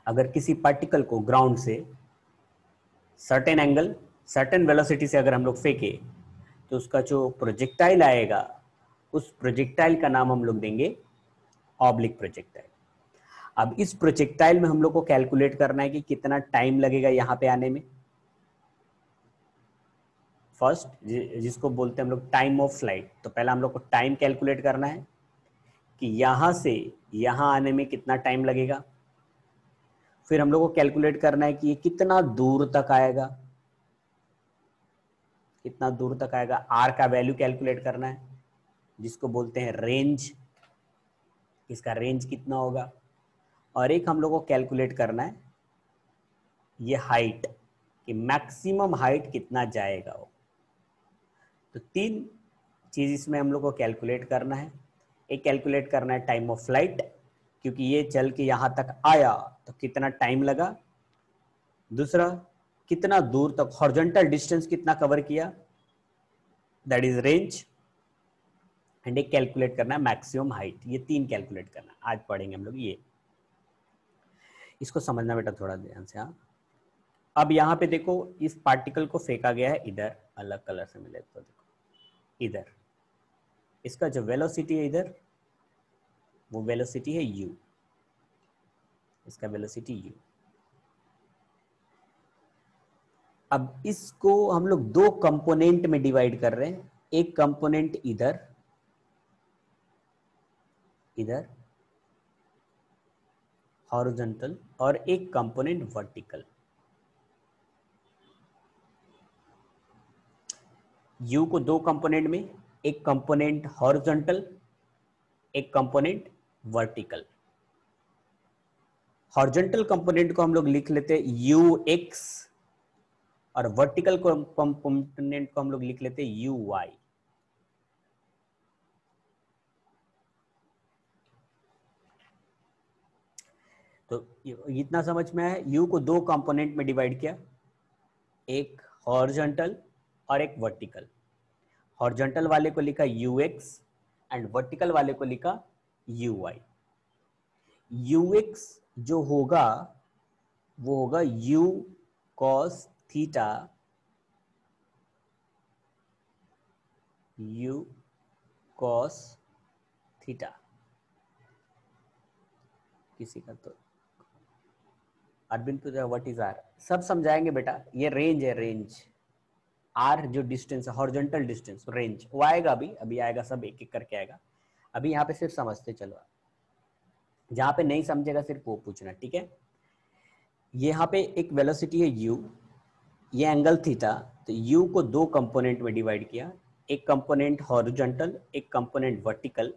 अगर किसी पार्टिकल को ग्राउंड से सर्टेन एंगल सर्टेन वेलोसिटी से अगर हम लोग फेंके तो उसका जो प्रोजेक्टाइल आएगा उस प्रोजेक्टाइल का नाम हम लोग देंगे ऑब्लिक प्रोजेक्टाइल। अब इस प्रोजेक्टाइल में हम लोग को कैलकुलेट करना है कि कितना टाइम लगेगा यहां पे आने में। फर्स्ट जिसको बोलते हैं हम लोग टाइम ऑफ फ्लाइट, तो पहला हम लोग को टाइम कैलकुलेट करना है कि यहां से यहां आने में कितना टाइम लगेगा। फिर हम लोग को कैलकुलेट करना है कि ये कितना दूर तक आएगा, कितना दूर तक आएगा। आर का वैल्यू कैलकुलेट करना है जिसको बोलते हैं रेंज, इसका रेंज कितना होगा। और एक हम लोग को कैलकुलेट करना है ये हाइट, कि मैक्सिमम हाइट कितना जाएगा वो। तो तीन चीज इसमें हम लोग को कैलकुलेट करना है। एक कैलकुलेट करना है टाइम ऑफ फ्लाइट, क्योंकि ये चल के यहां तक आया तो कितना टाइम लगा। दूसरा, कितना दूर तक हॉरिजॉन्टल डिस्टेंस कितना कवर किया, दैट इज रेंज। एंड एक कैलकुलेट करना है मैक्सिमम हाइट। ये तीन कैलकुलेट करना है, आज पढ़ेंगे हम लोग ये। इसको समझना बेटा थोड़ा ध्यान से। हाँ, अब यहाँ पे देखो इस पार्टिकल को फेंका गया है इधर, अलग कलर से मिले तो देखो इधर, इसका जो वेलोसिटी है इधर वो वेलोसिटी है u, इसका वेलोसिटी u। अब इसको हम लोग दो कंपोनेंट में डिवाइड कर रहे हैं। एक कंपोनेंट इधर इधर हॉरिजॉन्टल और एक कंपोनेंट वर्टिकल। u को दो कंपोनेंट में, एक कंपोनेंट हॉरिजॉन्टल एक कंपोनेंट वर्टिकल। हॉरिजॉन्टल कंपोनेंट को हम लोग लिख लेते हैं ux और वर्टिकल कंपोनेंट को हम लोग लिख लेते हैं uy। तो इतना समझ में आया। u को दो कंपोनेंट में डिवाइड किया, एक हॉरिजॉन्टल और एक वर्टिकल। हॉरिजॉन्टल वाले को लिखा ux एंड वर्टिकल वाले को लिखा uy। ux जो होगा वो होगा u cos theta, u cos theta. किसी का तो अरविंद तो व्हाट इज आर सब समझाएंगे बेटा। ये रेंज है, रेंज। आर जो डिस्टेंस है हॉरिजॉन्टल डिस्टेंस, रेंज वो आएगा, अभी आएगा, सब एक एक करके आएगा। अभी यहाँ पे सिर्फ समझते चलो, जहां पे नहीं समझेगा सिर्फ वो पूछना, ठीक है। यहाँ पे एक वेलोसिटी है u, ये एंगल थीटा। तो u को दो कंपोनेंट में डिवाइड किया, एक कंपोनेंट हॉरिजॉन्टल एक कंपोनेंट वर्टिकल।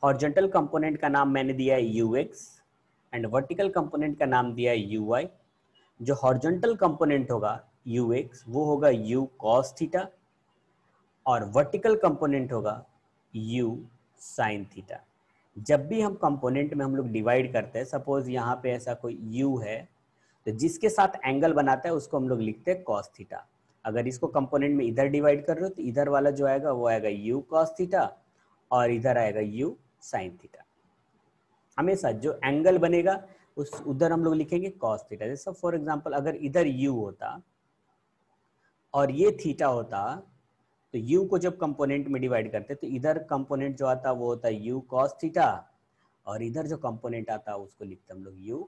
हॉरिजॉन्टल कंपोनेंट का नाम मैंने दिया है ux एंड वर्टिकल कंपोनेंट का नाम दिया है uy। जो हॉरिजॉन्टल कंपोनेंट होगा ux वो होगा u cos थीटा और वर्टिकल कंपोनेंट होगा u sin थीटा। जब भी हम कंपोनेंट में हम लोग डिवाइड करते हैं, सपोज यहाँ पे ऐसा कोई u है, तो जिसके साथ एंगल बनाता है उसको हम लोग लिखते हैं cos थीटा। अगर इसको कंपोनेंट में इधर डिवाइड कर रहे हो तो इधर वाला जो आएगा वो आएगा u cos थीटा और इधर आएगा u sin थीटा। हमेशा जो एंगल बनेगा उस उधर हम लोग लिखेंगे cos थीटा। जैसे फॉर एग्जांपल अगर इधर u होता और ये थीटा होता, तो u को जब कंपोनेंट में डिवाइड करते तो इधर कंपोनेंट जो आता वो होता u cos थीटा और इधर जो कंपोनेंट आता उसको लिखते हम लोग u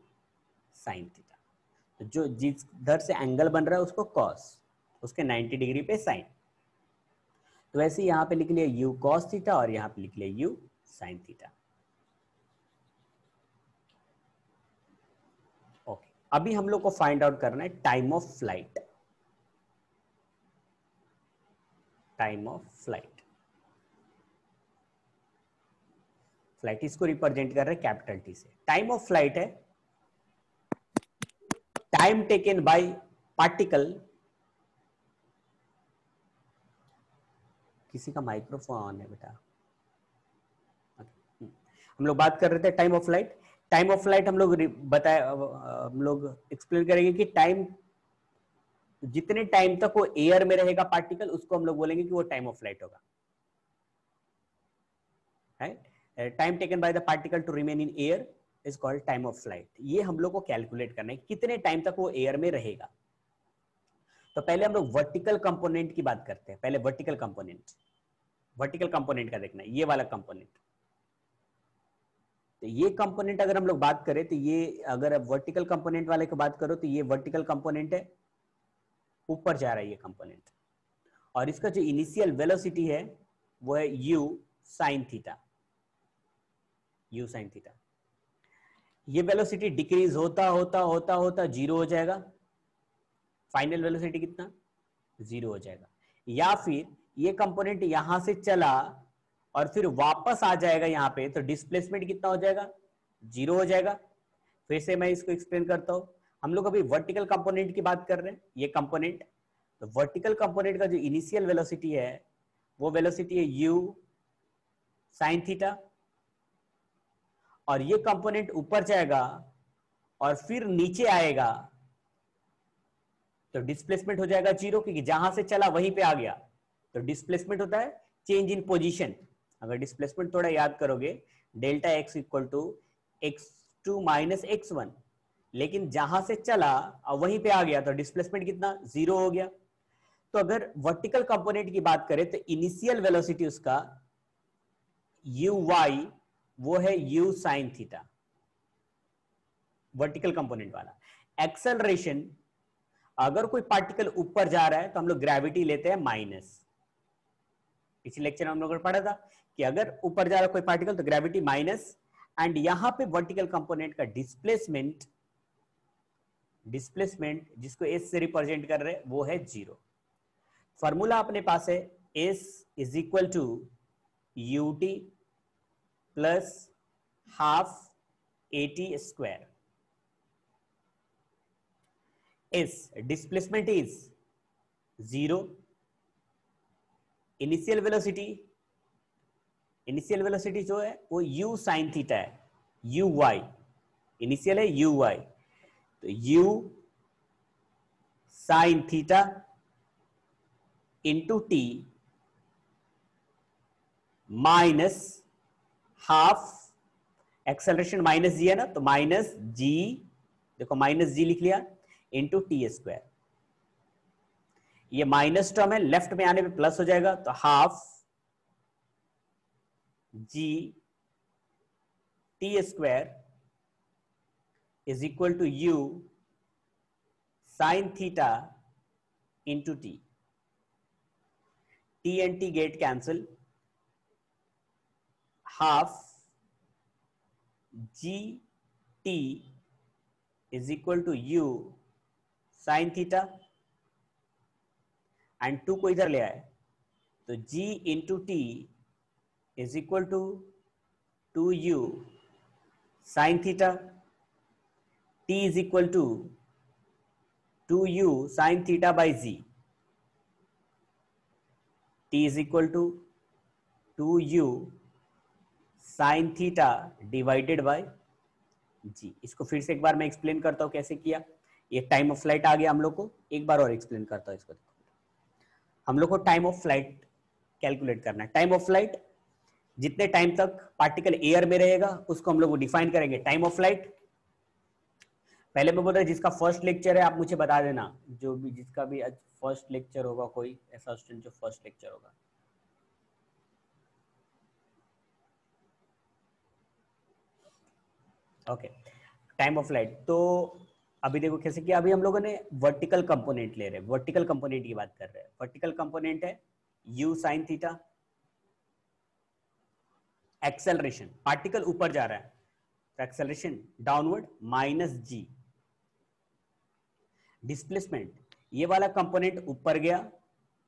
sin थीटा। तो जो जिधर से एंगल बन रहा है उसको cos, उसके 90 डिग्री पे sin। तो वैसे यहाँ पे लिख लिया u cos थीटा और यहाँ पे लिख लिया u sin थीटा। ओके, अभी हम लोग को फाइंड आउट करना है time of flight. Time of flight, flight इसको रिप्रेजेंट कर रहे हैं कैपिटल टी से। टाइम ऑफ फ्लाइट है टाइम टेकन बाय पार्टिकल। किसी का माइक्रोफोन ऑन है बेटा। हम लोग बात कर रहे थे time of flight. Time of flight हम लोग बताया, हम लोग एक्सप्लेन करेंगे कि टाइम, जितने टाइम तक वो एयर में रहेगा पार्टिकल उसको हम लोग बोलेंगे कि वो टाइम ऑफ फ्लाइट होगा। Time taken by the particle to remain in air is called time of flight. ये हम लोग को कैलकुलेट करना है कितने टाइम तक वो एयर में रहेगा। तो पहले हम लोग वर्टिकल कंपोनेंट की बात करते हैं। पहले वर्टिकल कंपोनेंट का देखना है, ये वाला कंपोनेंट। तो ये कंपोनेंट अगर हम लोग बात करें तो ये, अगर वर्टिकल कंपोनेंट वाले की बात करो तो ये वर्टिकल कंपोनेंट है, ऊपर जा रहा है ये कंपोनेंट, और इसका जो इनिशियल वेलोसिटी है वो है u sin थीटा। ये वेलोसिटी डिक्रीज होता होता होता होता जीरो हो जाएगा। फाइनल वेलोसिटी कितना? जीरो हो जाएगा। या फिर ये कंपोनेंट यहां से चला और फिर वापस आ जाएगा यहाँ पे, तो डिस्प्लेसमेंट कितना हो जाएगा? जीरो हो जाएगा। फिर से मैं इसको एक्सप्लेन करता हूं। हम लोग अभी वर्टिकल कंपोनेंट की बात कर रहे हैं, ये कंपोनेंट। तो वर्टिकल कंपोनेंट का जो इनिशियल वेलोसिटी है वो वेलोसिटी है u sin थीटा, और ये कंपोनेंट ऊपर जाएगा और फिर नीचे आएगा तो डिस्प्लेसमेंट हो जाएगा जीरो, क्योंकि जहां से चला वहीं पे आ गया। तो डिस्प्लेसमेंट होता है चेंज इन पोजीशन। अगर डिस्प्लेसमेंट थोड़ा याद करोगे, delta x equal to x2 minus x1, लेकिन जहां से चला और वहीं पे आ गया तो डिस्प्लेसमेंट कितना? जीरो हो गया। तो अगर वर्टिकल कंपोनेंट की बात करें तो इनिशियल वेलोसिटी उसका uy वो है u sin theta, vertical component वाला। एक्सेलरेशन, अगर कोई पार्टिकल ऊपर जा रहा है तो हम लोग ग्रेविटी लेते हैं माइनस। पिछले लेक्चर में हम लोगों ने पढ़ा था कि अगर ऊपर जा रहा है कोई पार्टिकल तो ग्रेविटी माइनस, एंड यहां पे वर्टिकल कंपोनेंट का डिस्प्लेसमेंट जिसको s से रिप्रेजेंट कर रहे हैं वो है जीरो। फॉर्मूला अपने पास है s is equal to ut plus half at square. s displacement is zero, initial velocity जो है वो u sin थीटा है, uy इनिशियल है uy, तो u sin theta into t minus half, acceleration minus g है ना, तो minus जी, देखो माइनस जी लिख लिया, इंटू टी स्क्वायर। ये माइनस टर्म है, लेफ्ट में आने पे प्लस हो जाएगा, तो half g t square is equal to u sine theta into t. T and t get cancel, half g t is equal to u sine theta, and two को इधर ले आए तो g into t is equal to 2u sine theta, t is equal to 2u sine theta by z, t is equal to 2u sine theta divided by g। इसको फिर से एक बार मैं एक्सप्लेन करता हूं कैसे किया। ये टाइम ऑफ फ्लाइट आ गया हम लोग को, एक बार और एक्सप्लेन करता हूं इसको। हम लोग को टाइम ऑफ फ्लाइट कैलकुलेट करना है। टाइम ऑफ फ्लाइट, जितने टाइम तक पार्टिकल एयर में रहेगा उसको हम लोग डिफाइन करेंगे टाइम ऑफ फ्लाइट। पहले मैं बोल रहा जिसका फर्स्ट लेक्चर है आप मुझे बता देना, जो भी जिसका भी फर्स्ट लेक्चर होगा, कोई ऐसा स्टूडेंट जो फर्स्ट लेक्चर होगा। Okay, time of flight. तो अभी देखो कैसे किया। अभी हम लोगों ने वर्टिकल कंपोनेंट ले रहे हैं, वर्टिकल कंपोनेंट की बात कर रहे हैं। वर्टिकल कंपोनेंट है u sin theta, acceleration, particle ऊपर जा रहा है तो एक्सेलरेशन डाउनवर्ड माइनस जी, डिस्प्लेसमेंट, ये वाला कंपोनेंट ऊपर गया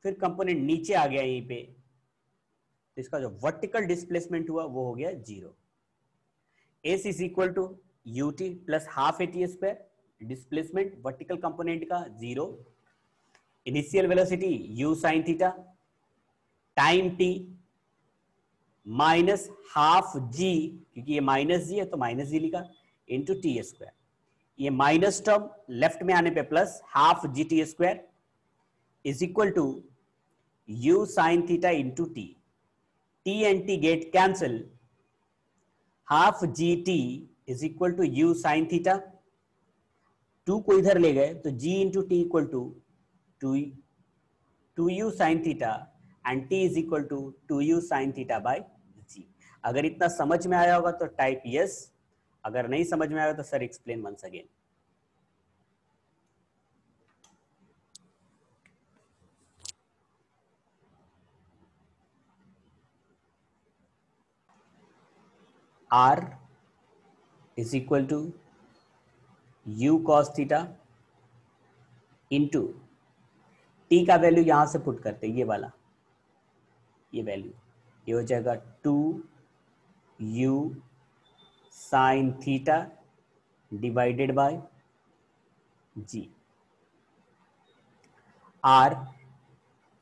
फिर कंपोनेंट नीचे आ गया यहीं पे, तो इसका जो वर्टिकल डिस्प्लेसमेंट हुआ वो हो गया zero. s is equal to ut plus half at square, displacement vertical component का zero, initial velocity u sin theta, time t minus half g, क्योंकि ये माइनस जी है तो माइनस जी लिखा, इंटू टी स्क्वायर। ये minus term left में आने पे plus, half g t square is equal to u sine theta into t. T and t get cancel, half g t is equal to u sine theta, 2 को इधर ले गए तो g into t equal to two u sine theta and t is equal to two u sine theta by g। अगर इतना समझ में आया होगा तो टाइप यस, अगर नहीं समझ में आया तो sir explain once again. r is equal to u cos theta into t का वैल्यू यहां से पुट करते, ये वाला, ये वैल्यू, ये हो जाएगा 2u sine theta divided by g। r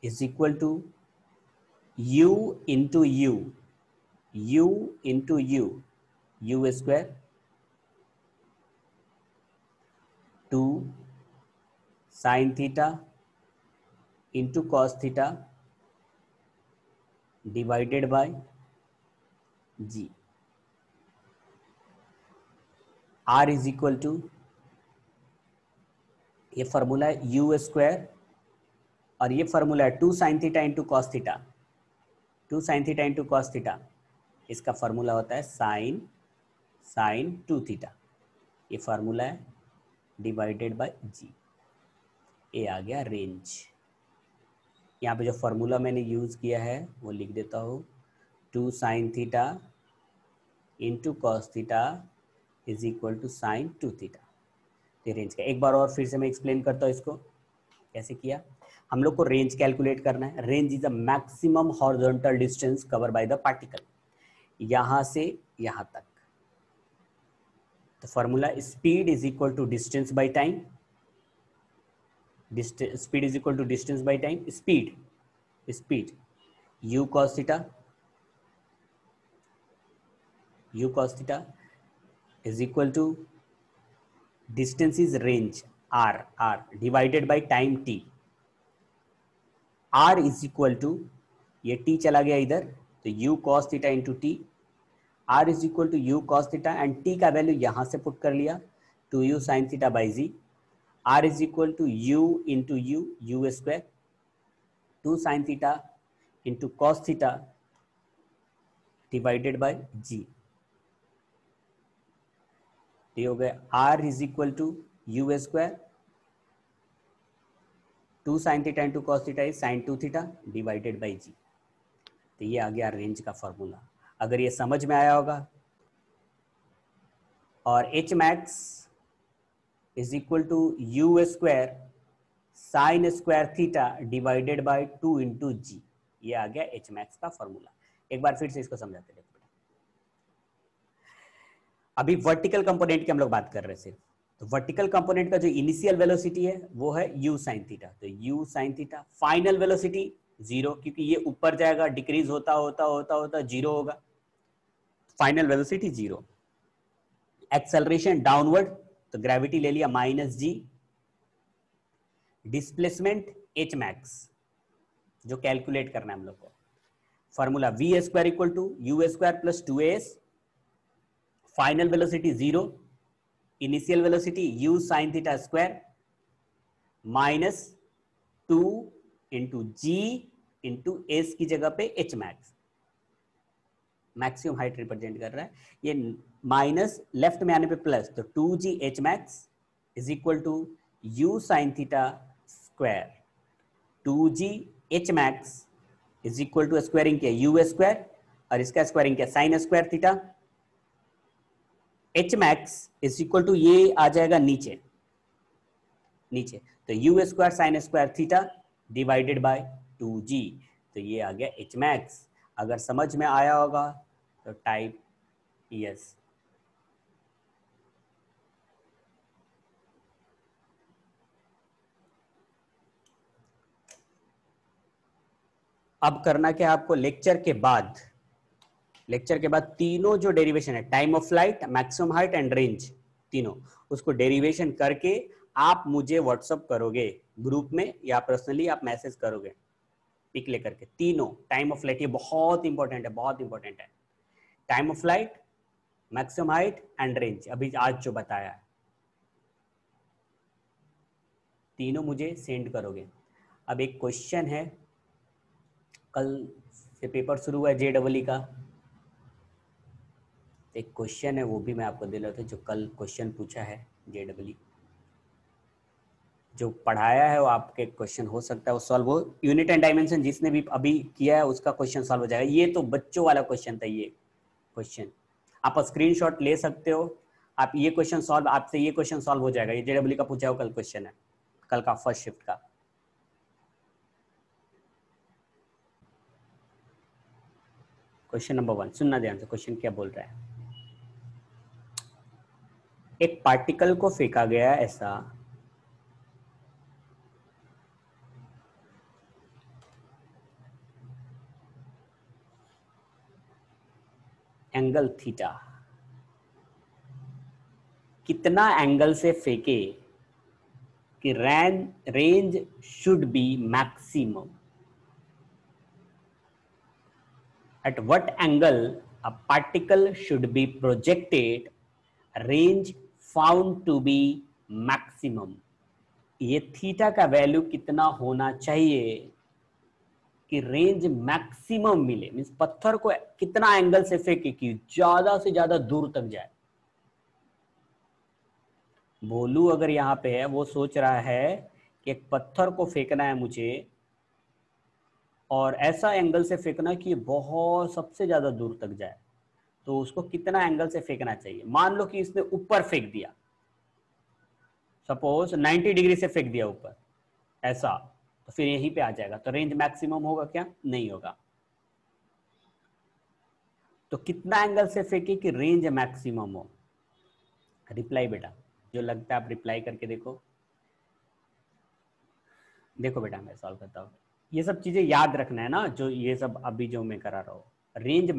is equal to u into u, u into u, u square, 2 sine theta into cos theta divided by g। r is equal to, ये formula है u square और ये formula है 2 sine theta into cos theta, 2 sine theta into cos theta, इसका formula होता है sine 2 theta, ये formula है डिवाइडेड बाय जी। ये आ गया रेंज। यहाँ पे जो फॉर्मूला मैंने यूज किया है वो लिख देता हूँ, 2 sine theta into cos theta is equal to sine 2 theta. Range का एक बार और फिर से मैं एक्सप्लेन करता हूँ इसको कैसे किया। हम लोग को रेंज कैलकुलेट करना है। Range is the maximum horizontal distance cover by the particle, यहां से यहां तक। तो formula speed is equal to distance by time, speed is equal to distance by time, speed u cos theta is equal to distance is range r divided by time t। r is equal to, ये t चला गया इधर तो u cos theta into t, r is equal to u cos theta and t का value यहां से put कर लिया 2u sin theta by z। r is equal to u into u square, 2 sin theta into cos theta divided by g। ये हो गया r is equal to u square, 2 sin theta into cos theta is sin 2 theta divided by g। तो ये आ गया range का formula, अगर ये समझ में आया होगा। और h max is equal to u square sine square theta divided by 2 into g. ये आ गया h max का फॉर्मूला। एक बार फिर से इसको समझाते देखो। अभी वर्टिकल कंपोनेंट की हम लोग बात कर रहे थे, तो वर्टिकल कंपोनेंट का जो इनिशियल वेलोसिटी है वो है u साइन थीटा। तो u sine theta, final velocity 0, क्योंकि ये ऊपर जाएगा, डिक्रीज होता होता होता होता 0 होगा, फाइनल वेलोसिटी 0। एक्सेलरेशन डाउनवर्ड, तो ग्रेविटी ले लिया -g। डिस्प्लेसमेंट h मैक्स जो कैलकुलेट करना है हम लोग को, formula v square equal to u square plus 2as, final velocity 0, initial velocity u sine theta square minus 2 into g into s की जगह पे h max, maximum height represent कर रहा है। ये माइनस लेफ्ट में आने पे प्लस, तो 2g h max is equal to u sine theta square, 2g h max is equal to squaring किया u स्क्वायर और इसका स्क्वायरिंग किया sine square theta, h max is equal to, ये आ जाएगा नीचे, तो u square sine square theta divided by 2g। तो ये आ गया h मैक्स। अगर समझ में आया होगा तो टाइप यस। अब करना क्या आपको, लेक्चर के बाद तीनों जो डेरिवेशन है, time of flight, maximum height and range, तीनों उसको डेरिवेशन करके आप मुझे व्हाट्सअप करोगे ग्रुप में या पर्सनली आप मैसेज करोगे पिक लेकर के। तीनों टाइम ऑफ फ्लाइट, ये बहुत इंपॉर्टेंट है, बहुत इंपॉर्टेंट है। Time of flight, maximum height and range अभी आज जो बताया है, तीनों मुझे सेंड करोगे। अब एक क्वेश्चन है, कल से पेपर शुरू हुआ है JEE का, एक क्वेश्चन है वो भी मैं आपको दे रहा था, जो कल क्वेश्चन पूछा है JEE, जो पढ़ाया है वो आपके क्वेश्चन हो सकता है वो सॉल्व हो। यूनिट एंड डायमेंशन जिसने भी अभी किया है उसका क्वेश्चन सॉल्व हो जाएगा। ये तो बच्चों वाला क्वेश्चन था, ये क्वेश्चन आप स्क्रीनशॉट ले सकते हो। आप ये क्वेश्चन सॉल्व, आपसे ये क्वेश्चन सॉल्व हो जाएगा। ये JEE का पूछा हुआ कल क्वेश्चन है, कल का फर्स्ट शिफ्ट का। क्वेश्चन नंबर 1 सुनना ध्यान से, क्वेश्चन क्या बोल रहा है। एक पार्टिकल को फेंका गया ऐसा एंगल थीटा, कितना एंगल से फेंके कि range should be maximum, at what angle a particle should be projected, range found to be maximum। ये थीटा का वैल्यू कितना होना चाहिए कि रेंज मैक्सिमम मिले, मींस पत्थर को कितना एंगल से फेंके कि ज्यादा से ज्यादा दूर तक जाए। भोलू अगर यहाँ पे है, वो सोच रहा है कि एक पत्थर को फेंकना है मुझे और ऐसा एंगल से फेंकना कि बहुत सबसे ज्यादा दूर तक जाए, तो उसको कितना एंगल से फेंकना चाहिए। मान लो कि इसने ऊपर फेंक दिया, सपोज 90 डिग्री से फेंक दिया ऊपर ऐसा, तो फिर यहीं पे आ जाएगा, तो रेंज मैक्सिमम होगा क्या? नहीं होगा। तो कितना एंगल से फेंके कि रेंज मैक्सिमम हो? रिप्लाई बेटा, जो लगता है आप रिप्लाई करके देखो। देखो बेटा मैं सॉल्व करता हूँ, ये सब चीजें याद रखना है ना, जो ये सब अभी जो मैं करा रहा हूँ। रेंज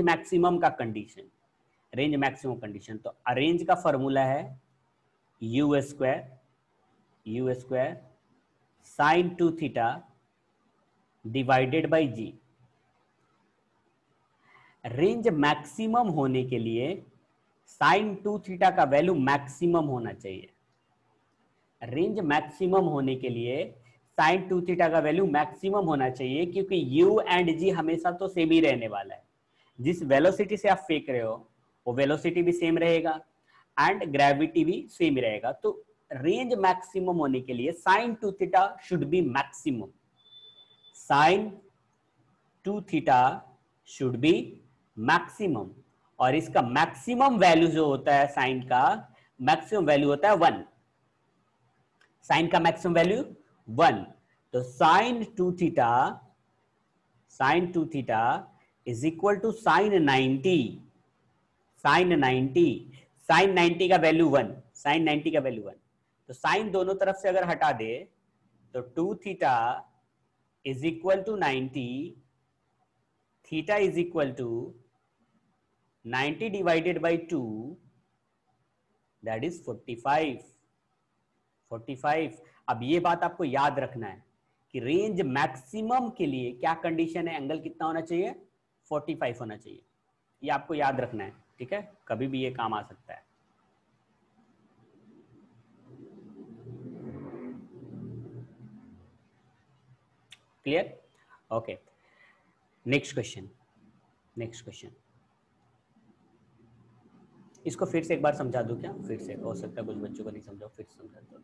मैक्सिमम का कंडीशन, रेंज मैक्सिमम कंडीशन, तो रेंज का फॉर्मूला है u square sine 2 theta divided by g. Range maximum होने के लिए साइन 2 थीटा का वैल्यू मैक्सिमम होना चाहिए। रेंज मैक्सिमम होने के लिए साइन 2 थीटा का वैल्यू मैक्सिमम होना चाहिए, क्योंकि यू एंड जी हमेशा तो सेम ही रहने वाला है। जिस वेलोसिटी से आप फेंक रहे हो वो वेलोसिटी भी सेम रहेगा एंड ग्रेविटी भी सेम ही रहेगा। तो रेंज मैक्सिमम होने के लिए sine 2 theta should be maximum, sine 2 theta should be maximum, और इसका मैक्सिमम वैल्यू जो होता है साइन का, मैक्सिमम वैल्यू होता है 1। साइन का मैक्सिमम वैल्यू 1, तो sine 2 theta is equal to sine 90। Sine 90 का वैल्यू 1, साइन 90 का वैल्यू 1, तो साइन दोनों तरफ से अगर हटा दे तो 2 theta is equal to 90, theta is equal to 90 divided by 2, that is 45। अब ये बात आपको याद रखना है कि रेंज मैक्सिमम के लिए क्या कंडीशन है, एंगल कितना होना चाहिए? 45 होना चाहिए। ये आपको याद रखना है, ठीक है, कभी भी ये काम आ सकता है। क्लियर? Okay, next question. इसको फिर से एक बार समझा दूं क्या? फिर से, हो सकता है कुछ बच्चों को नहीं समझा, फिर से समझा दो।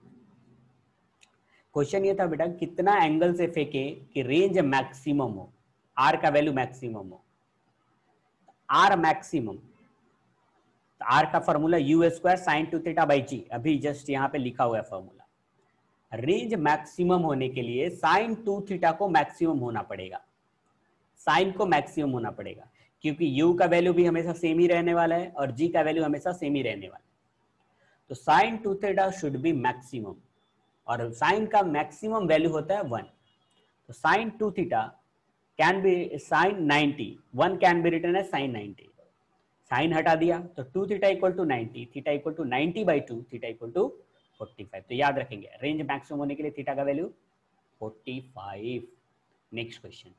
क्वेश्चन ये था बेटा, कितना एंगल से फेंके कि रेंज मैक्सिमम हो, आर का वैल्यू मैक्सिमम हो। आर मैक्सिमम, आर का formula u square sine 2 theta by g, अभी जस्ट यहाँ पे लिखा हुआ है फॉर्मूला। रेंज मैक्सिमम होने के लिए साइन 2 थीटा को मैक्सिमम होना पड़ेगा, साइन को मैक्सिमम होना पड़ेगा, क्योंकि यू का वैल्यू भी हमेशा सेम ही रहने वाला है और जी का वैल्यू हमेशा सेम ही रहने वाला है। तो sine 2 theta should be maximum, और साइन का मैक्सिमम वैल्यू होता है 1। तो sine 2 theta can be sine 90, 1 can be written as sine 90। Sine हटा दिया तो 2 theta equal to 90, theta equal to 90 by 2, theta equal to 45। तो याद रखेंगे रेंज मैक्सिमम होने के लिए थीटा का वैल्यू 45। नेक्स्ट क्वेश्चन,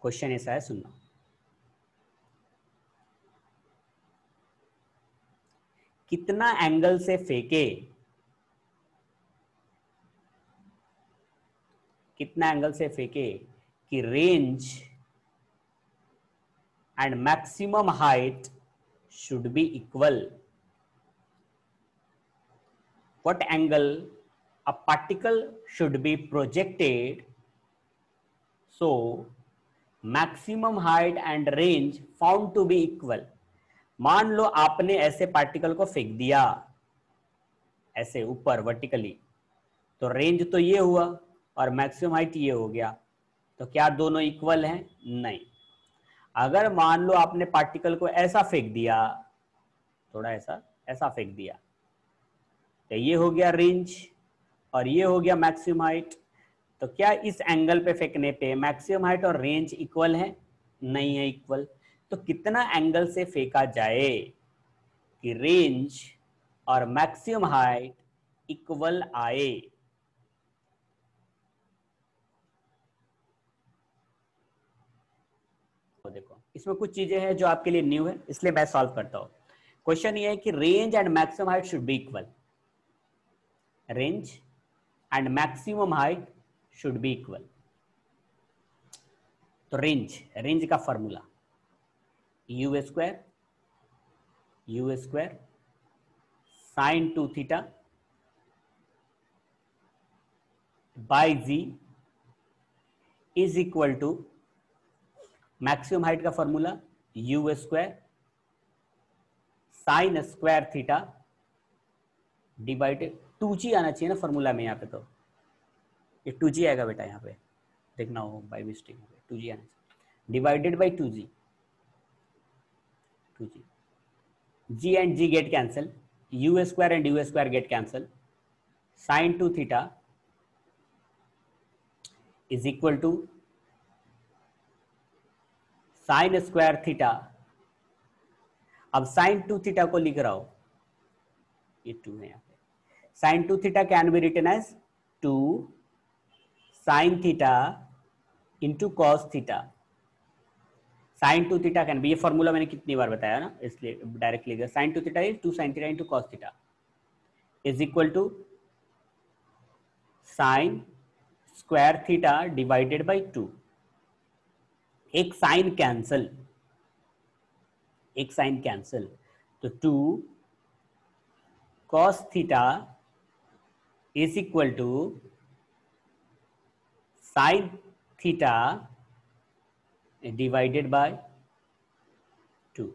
क्वेश्चन ऐसा है, सुनना। कितना एंगल से फेंके, कितना एंगल से फेंके कि range and maximum height should be equal. What angle a particle should be projected so maximum height and range found to be equal। मान लो आपने ऐसे पार्टिकल को फेंक दिया ऐसे ऊपर वर्टिकली, तो रेंज तो ये हुआ और मैक्सिमम हाइट ये हो गया, तो क्या दोनों इक्वल हैं? नहीं। अगर मान लो आपने पार्टिकल को ऐसा फेंक दिया, थोड़ा ऐसा ऐसा फेंक दिया, तो ये हो गया रेंज और ये हो गया मैक्सिमम हाइट। तो क्या इस एंगल पे फेंकने पे मैक्सिमम हाइट और रेंज इक्वल है? नहीं है इक्वल। तो कितना एंगल से फेंका जाए कि रेंज और मैक्सिमम हाइट इक्वल आए? तो देखो इसमें कुछ चीजें हैं जो आपके लिए न्यू है, इसलिए मैं सॉल्व करता हूं। क्वेश्चन ये है कि range and maximum height should be equal. Range and maximum height should be equal. तो रेंज का formula u square sine 2 theta by g is equal to maximum height का formula u square sine square theta divided 2g आना चाहिए ना formula में, यहाँ पे तो ये 2g आएगा बेटा, यहाँ पे देखना हो बाई मिस्टेक 2g आना चाहिए, divided by 2g g and g get cancel, u square and u square get cancel, sin 2 theta is equal to sin square theta। अब sin 2 थीटा को लिख रहा हूं, ये 2 है यहाँ पे। sin 2 theta can be written as 2 sin theta into cos theta. sin 2 theta can be, ये फॉर्मूला मैंने कितनी बार बताया ना, इसलिए डायरेक्टली लिख sin 2 theta is 2 sin theta into cos theta is equal to sine square theta divided by 2। एक sine cancel, एक sine cancel, तो 2 cos theta is equal to sine theta divided by 2।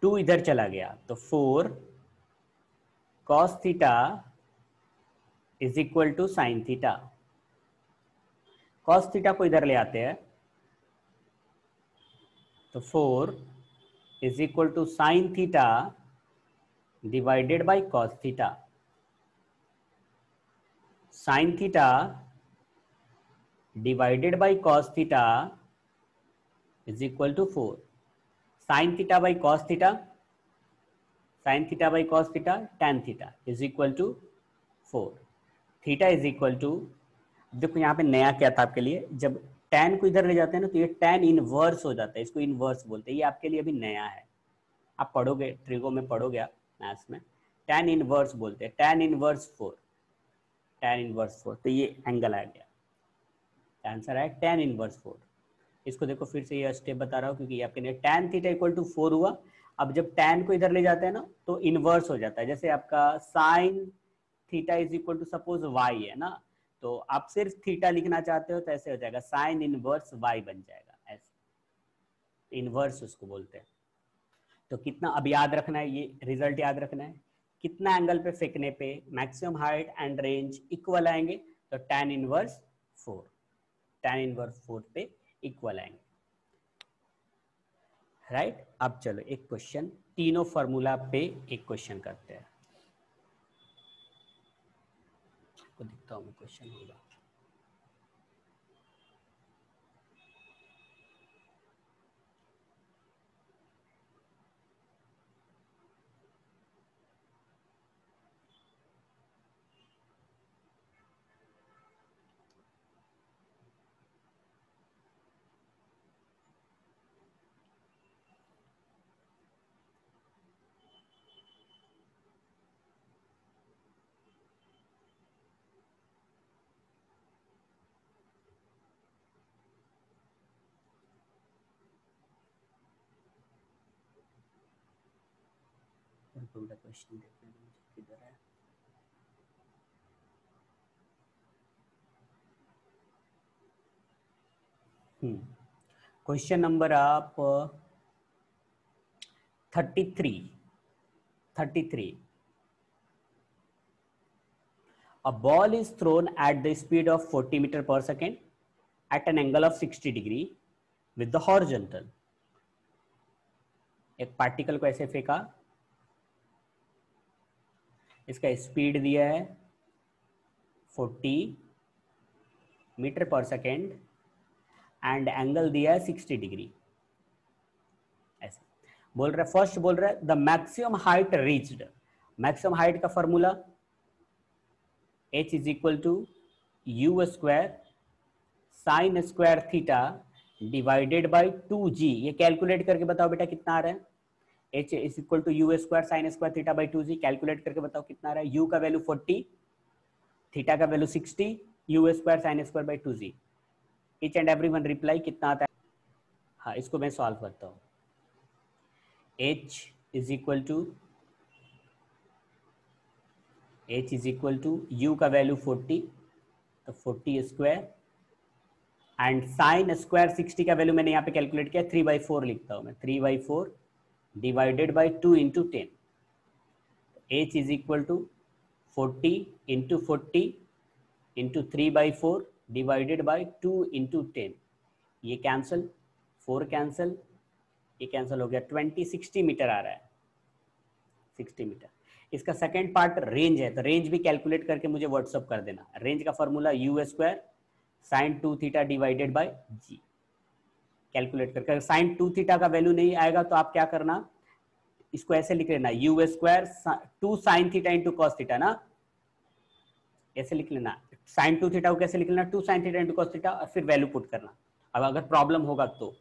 2 इधर चला गया तो 4 cos theta is equal to sine theta. cos theta को इधर ले आते हैं तो 4 is equal to sine theta divided by cos theta. Sine theta divided by cos theta is equal to 4। Sine theta by cos theta, sine theta by cos theta tan theta is equal to 4। Theta is equal to, देखो यहाँ पे नया क्या था आपके लिए, जब tan को इधर ले जाते हैं ना तो ये tan इनवर्स हो जाता है, इसको इनवर्स बोलते हैं। ये आपके लिए अभी नया है, आप पढ़ोगे ट्रिगो में पढ़ोगे मैथ्स में, tan इनवर्स बोलते हैं, tan इनवर्स 4, tan इनवर्स 4। तो ये एंगल आ गया, आंसर है tan इनवर्स 4। इसको देखो फिर से ये स्टेप बता रहा हूँ क्योंकि आपके लिए tan थीटा इक्वल टू 4 हुआ। अब जब tan को इधर ले जाते हैं ना तो इनवर्स हो जाता है, जैसे आपका sin theta is equal to suppose y है ना, तो आप सिर्फ थीटा लिखना चाहते हो तो ऐसे हो जाएगा साइन इनवर्स y बन जाएगा, ऐसे इनवर्स उसको बोलते हैं। तो कितना अब याद रखना है, ये रिजल्ट याद रखना है, कितना एंगल पे फेंकने पे maximum height and range equal आएंगे, तो tan इनवर्स 4, tan इनवर्स 4 पे इक्वल आएंगे, राइट। अब चलो एक क्वेश्चन तीनों फॉर्मूला पे एक क्वेश्चन करते हैं, तो दिखता हूँ क्वेश्चन होगा। रुको बेटा क्वेश्चन देखने दो मुझे किधर है। क्वेश्चन नंबर आप 33. A ball is thrown at the speed of 40 meter per second at an angle of 60 degree with the horizontal. एक पार्टिकल को ऐसे फेंका, इसका स्पीड दिया है 40 मीटर पर सेकेंड एंड एंगल दिया है 60 डिग्री। ऐसे बोल रहा है, फर्स्ट बोल रहा है the maximum height reached. Maximum height का formula h is equal to u square sine square theta divided by 2g। ये कैलकुलेट करके बताओ बेटा कितना आ रहा है। h is equal to u square sine square theta by 2g। Calculate करके बताओ कितना आ रहा है। u का वैल्यू 40, थीटा का value 60, u square sine square by 2g। Each and every one reply कितना आता है। हाँ, इसको मैं सॉल्व करता हूँ। h is equal to u का वैल्यू 40, तो 40 स्क्वायर एंड साइन स्क्वायर 60 का वैल्यू मैंने यहाँ पे कैलकुलेट किया 3/4 लिखता हूँ मैं। 3/4 divided by 2 into 10। h is equal to 40 into 40 into 3/4 divided by 2 into 10। ये कैंसल, 4 कैंसल, ये कैंसल हो गया। 60 मीटर आ रहा है, 60 मीटर। इसका सेकेंड पार्ट रेंज है, तो रेंज भी कैलकुलेट करके मुझे व्हाट्सअप कर देना। रेंज का formula u square sine 2 theta divided by g. Calculate करके साइन 2 थीटा का वैल्यू नहीं आएगा तो आप क्या करना, इसको ऐसे लिख लेना you square 2 sine theta into cos theta ना, ऐसे लिख लेना। साइन 2 थीटा को कैसे लिख लेना, 2 sine theta into cos theta, और फिर वैल्यू पुट करना। अब अगर प्रॉब्लम होगा तो